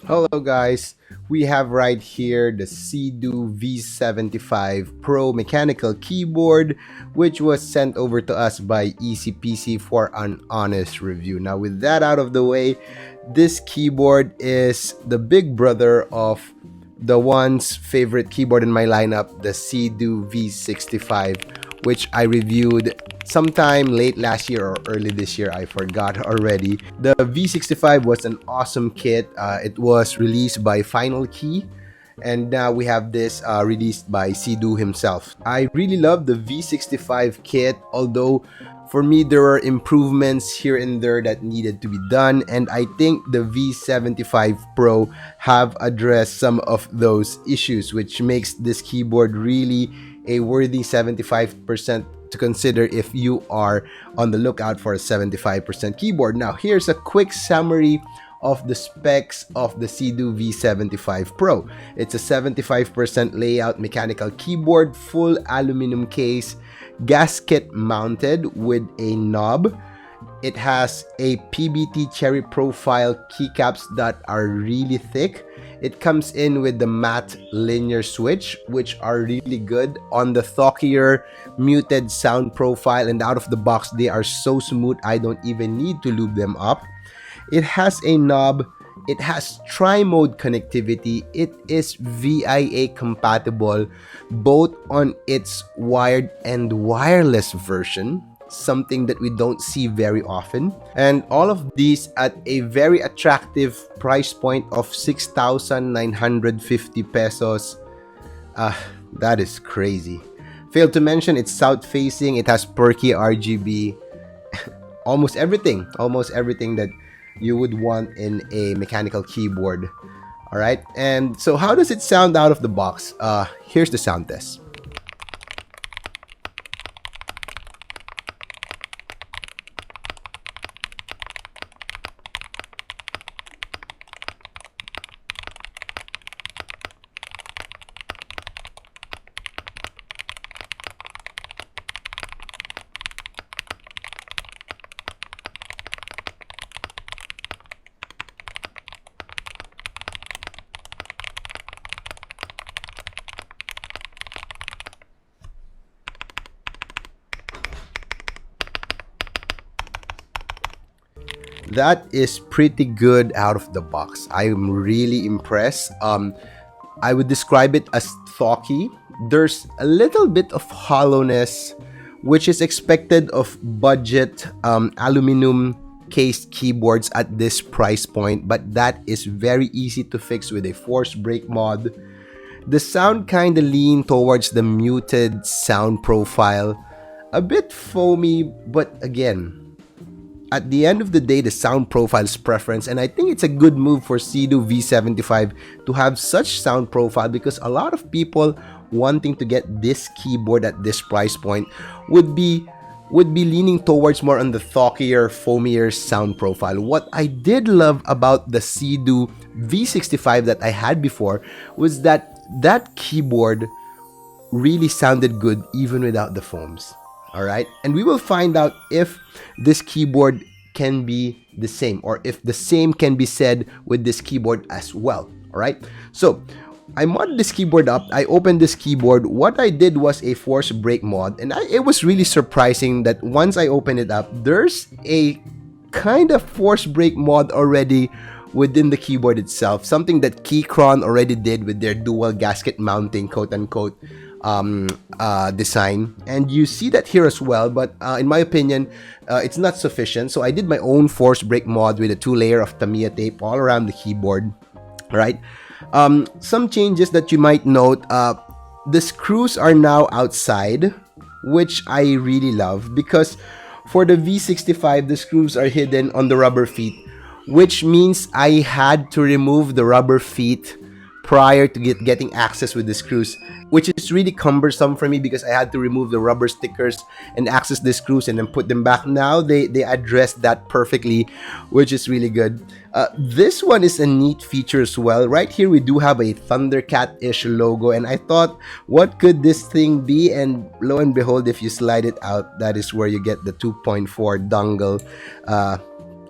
Hello guys, we have right here the Cidoo V75 Pro mechanical keyboard which was sent over to us by EasyPC for an honest review. Now with that out of the way, this keyboard is the big brother of the one's favorite keyboard in my lineup, the Cidoo V65, which I reviewed sometime late last year or early this year. I forgot already. The V65 was an awesome kit. It was released by Final Key, and now we have this released by Cidoo himself. I really love the V65 kit, although for me there were improvements here and there that needed to be done, and I think the V75 Pro have addressed some of those issues, which makes this keyboard really a worthy 75% to consider if you are on the lookout for a 75% keyboard. Now here's a quick summary of the specs of the Cidoo V75 Pro. It's a 75% layout mechanical keyboard, full aluminum case, gasket mounted with a knob. It has a PBT cherry profile keycaps that are really thick. It comes in with the matte linear switch, which are really good on the thockier muted sound profile, and out of the box they are so smooth I don't even need to lube them up. It has a knob. It has tri-mode connectivity. It is VIA compatible both on its wired and wireless version, something that we don't see very often. And all of these at a very attractive price point of 6,950 pesos. That is crazy. Failed to mention it's south facing. It has perky RGB. Almost everything that you would want in a mechanical keyboard. All right, and so how does it sound out of the box? Here's the sound test. That is pretty good out of the box. I am really impressed. I would describe it as thocky. There's a little bit of hollowness, which is expected of budget aluminum cased keyboards at this price point, but that is very easy to fix with a force break mod. The sound kinda lean towards the muted sound profile, a bit foamy, but again, at the end of the day, the sound profile is preference, and I think it's a good move for Cidoo V75 to have such sound profile, because a lot of people wanting to get this keyboard at this price point would be leaning towards more on the thockier, foamier sound profile. What I did love about the Cidoo V65 that I had before was that keyboard really sounded good even without the foams. All right, and we will find out if this keyboard can be the same, or if the same can be said with this keyboard as well. All right, so I modded this keyboard up. I opened this keyboard. What I did was a force break mod, and it was really surprising that once I opened it up, there's a kind of force break mod already within the keyboard itself, something that Keychron already did with their dual gasket mounting, quote unquote, design, and you see that here as well, but in my opinion it's not sufficient, so I did my own force break mod with a 2-layer of Tamiya tape all around the keyboard. All right, some changes that you might note: the screws are now outside, which I really love, because for the V65 the screws are hidden on the rubber feet, which means I had to remove the rubber feet prior to getting access with the screws, which is really cumbersome for me because I had to remove the rubber stickers and access the screws and then put them back. Now they addressed that perfectly, which is really good. This one is a neat feature as well. Right here we do have a Thundercat-ish logo, and I thought, what could this thing be? And lo and behold, if you slide it out, that is where you get the 2.4 dongle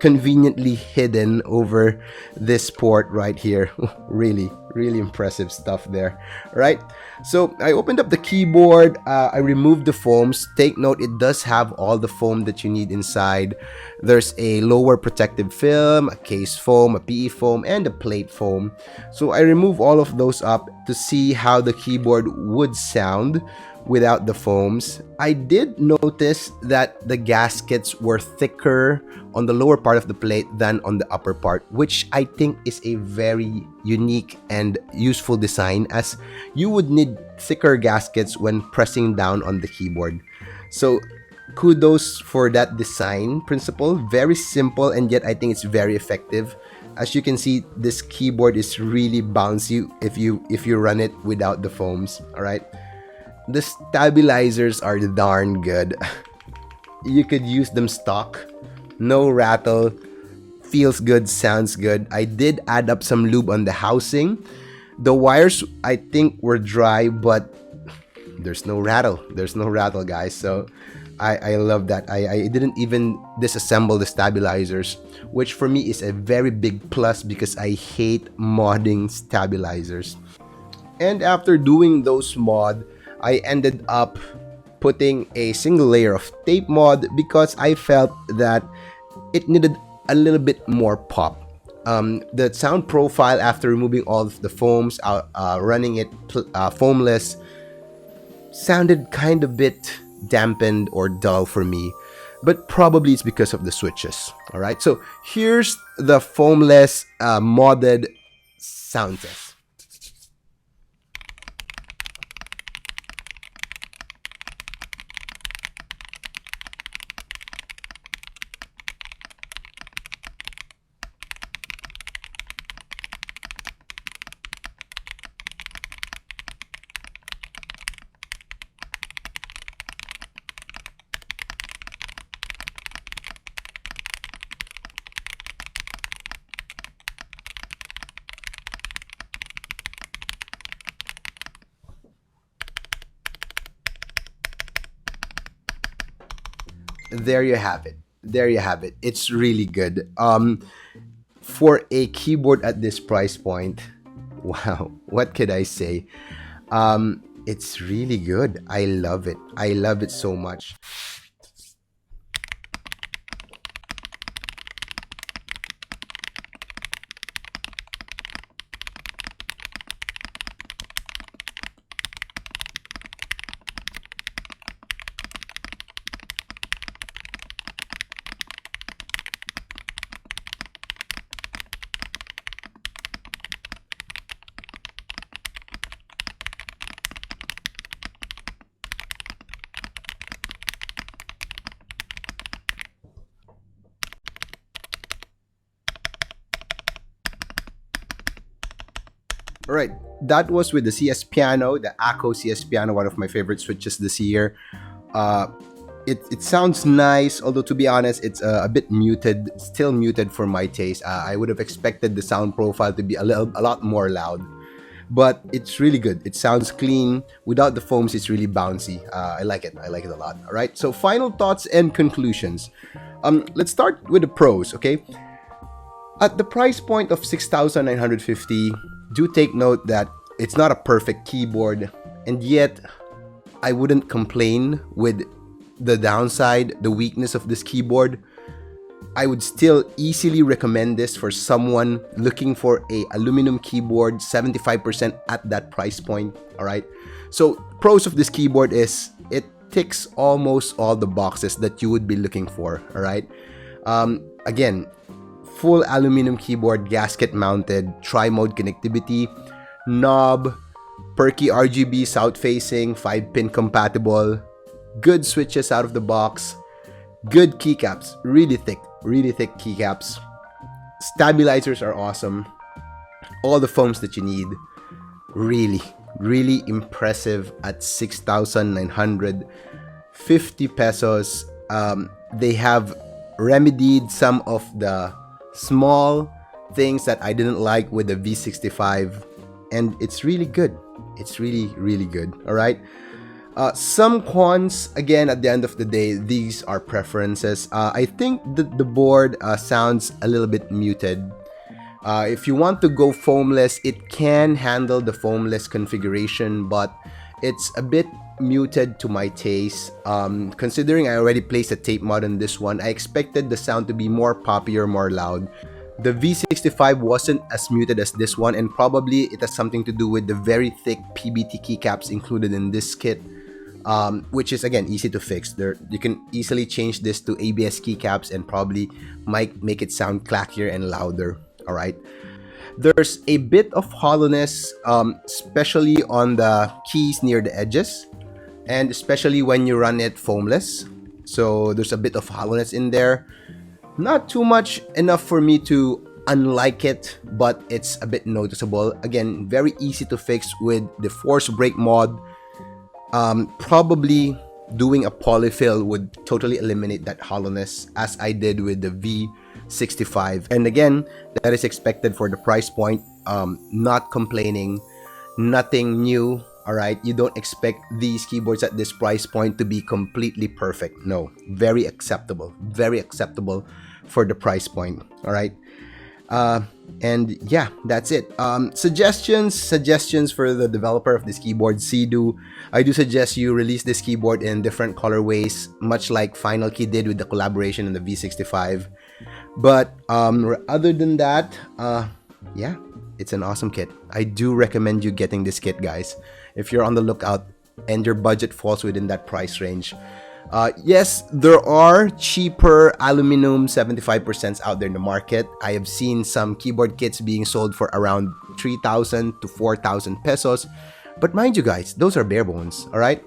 conveniently hidden over this port right here. Really, really impressive stuff there, right? So I opened up the keyboard, I removed the foams. Take note, it does have all the foam that you need inside. There's a lower protective film, a case foam, a PE foam, and a plate foam. So I remove all of those up to see how the keyboard would sound without the foams. I did notice that the gaskets were thicker on the lower part of the plate than on the upper part, which I think is a very unique and useful design, as you would need thicker gaskets when pressing down on the keyboard. So kudos for that design principle. Very simple, and yet I think it's very effective. As you can see, this keyboard is really bouncy if you run it without the foams. All right. The stabilizers are darn good. You could use them stock. No rattle. Feels good, sounds good. I did add up some lube on the housing. The wires, I think, were dry, but there's no rattle. There's no rattle, guys. So I love that. I didn't even disassemble the stabilizers, which for me is a very big plus because I hate modding stabilizers. And after doing those mod, I ended up putting a single layer of tape mod because I felt that it needed a little bit more pop. The sound profile after removing all of the foams, running it foamless, sounded kind of bit dampened or dull for me, but probably it's because of the switches. All right, so here's the foamless modded sound test. There you have it. There you have it. It's really good. For a keyboard at this price point, wow, what could I say? It's really good. I love it. I love it so much. All right, that was with the CS Piano, the Akko CS Piano, one of my favorite switches this year. It sounds nice, although to be honest, it's a bit muted, still muted for my taste. I would have expected the sound profile to be a lot more loud, but it's really good. It sounds clean. Without the foams, it's really bouncy. I like it. I like it a lot. All right, so final thoughts and conclusions. Let's start with the pros, okay? At the price point of 6,950, do take note that it's not a perfect keyboard, and yet I wouldn't complain with the downside, the weakness of this keyboard. I would still easily recommend this for someone looking for a aluminum keyboard, 75% at that price point. All right. So pros of this keyboard is it ticks almost all the boxes that you would be looking for. All right. Again, full aluminum keyboard, gasket mounted, tri-mode connectivity, knob, perky RGB south facing, 5-pin compatible, good switches out of the box, good keycaps, really thick keycaps. Stabilizers are awesome. All the foams that you need. Really impressive at 6,950 pesos. They have remedied some of the small things that I didn't like with the V65, and it's really good. It's really good. All right. Some cons, again, at the end of the day, these are preferences. I think the board sounds a little bit muted. If you want to go foamless, it can handle the foamless configuration, but it's a bit muted to my taste. Considering I already placed a tape mod on this one, I expected the sound to be more poppier, more loud. The V65 wasn't as muted as this one, and probably it has something to do with the very thick PBT keycaps included in this kit, which is again easy to fix. You can easily change this to ABS keycaps and probably might make it sound clackier and louder. All right. There's a bit of hollowness, especially on the keys near the edges, and especially when you run it foamless. So there's a bit of hollowness in there. Not too much enough for me to unlike it, but it's a bit noticeable. Again, very easy to fix with the force break mod. Probably doing a polyfill would totally eliminate that hollowness, as I did with the V65. And again, that is expected for the price point. Not complaining, nothing new. All right, you don't expect these keyboards at this price point to be completely perfect. No, very acceptable for the price point. All right. And yeah, that's it. Suggestions for the developer of this keyboard, Cidoo. I do suggest you release this keyboard in different colorways, much like Final Key did with the collaboration in the V65. But other than that, yeah, it's an awesome kit. I do recommend you getting this kit, guys, if you're on the lookout and your budget falls within that price range. Yes, there are cheaper aluminum 75% out there in the market. I have seen some keyboard kits being sold for around 3,000 to 4,000 pesos. But mind you guys, those are bare bones, all right?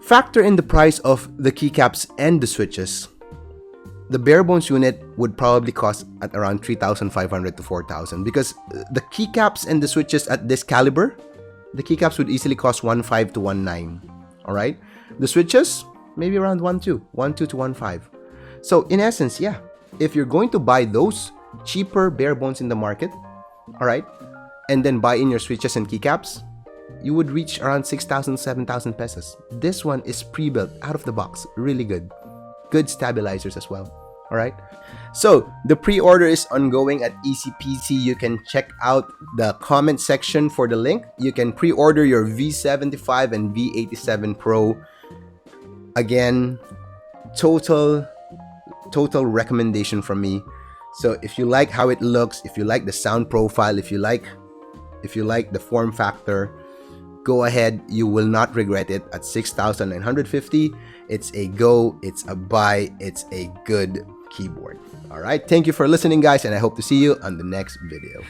Factor in the price of the keycaps and the switches. The bare bones unit would probably cost at around 3,500 to 4,000, because the keycaps and the switches at this caliber, the keycaps would easily cost 1.5 to 1.9. All right, the switches maybe around 1.2 to 1.5. So in essence, yeah, if you're going to buy those cheaper bare bones in the market, all right, and then buy in your switches and keycaps, you would reach around 6,000, 7,000 pesos. This one is pre-built out of the box, really good. Good stabilizers as well. All right. So the pre-order is ongoing at EasyPC. You can check out the comment section for the link. You can pre-order your V75 and V87 Pro. Again, total recommendation from me. So if you like how it looks, if you like the sound profile, if you like the form factor, go ahead. You will not regret it. At 6,950, it's a go, it's a buy, it's a good keyboard. All right, thank you for listening, guys, and I hope to see you on the next video.